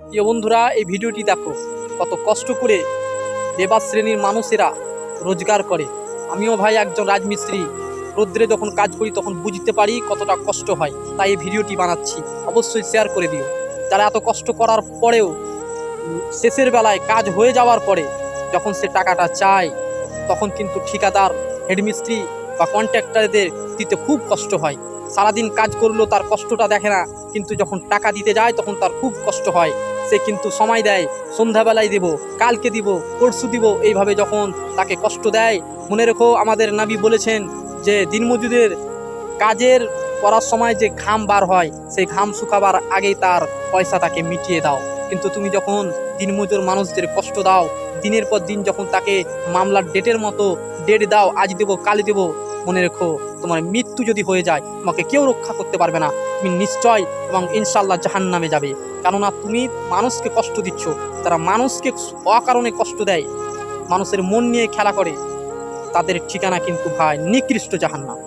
প্রিয় বন্ধুরা, এই ভিডিওটি দেখো, কত কষ্ট করে লেবার শ্রেণীর মানুষেরা রোজগার করে। আমিও ভাই একজন রাজমিস্ত্রি, রোদ্রে যখন কাজ করি তখন বুঝতে পারি কতটা কষ্ট হয়, তাই এই ভিডিওটি বানাচ্ছি। অবশ্যই শেয়ার করে দিও। যারা এত কষ্ট করার পরেও শেষের বেলায় কাজ হয়ে যাওয়ার পরে যখন সে টাকাটা চায়, তখন কিন্তু ঠিকাদার, হেডমিস্ত্রি বা কন্ট্রাক্টরদের দিতে খুব কষ্ট হয়। সারাদিন কাজ করলেও তার কষ্টটা দেখে না, কিন্তু যখন টাকা দিতে যায় তখন তার খুব কষ্ট হয়। সে কিন্তু সময় দেয়, সন্ধ্যাবেলায় দেব, কালকে দিব, পরশু দিব, এইভাবে যখন তাকে কষ্ট দেয়। মনে রেখো, আমাদের নবী বলেছেন যে দিনমজুরের কাজের করার সময় যে ঘাম বার হয়, সেই ঘাম শুকাবার আগেই তার পয়সা তাকে মিটিয়ে দাও। কিন্তু তুমি যখন দিনমজুর মানুষদের কষ্ট দাও, দিনের পর দিন যখন তাকে মামলার ডেটের মতো ডেট দাও, আজ দেবো কাল দেবো, মনে রেখো তোমার মৃত্যু যদি হয়ে যায় তোমাকে কেউ রক্ষা করতে পারবে না। তুমি নিশ্চয় এবং ইনশাল্লাহ জাহান্নামে যাবে। কেননা তুমি মানুষকে কষ্ট দিচ্ছ। তারা মানুষকে অকারণে কষ্ট দেয়, মানুষের মন নিয়ে খেলা করে, তাদের ঠিকানা কিন্তু ভাই নিকৃষ্ট জাহান্নাম।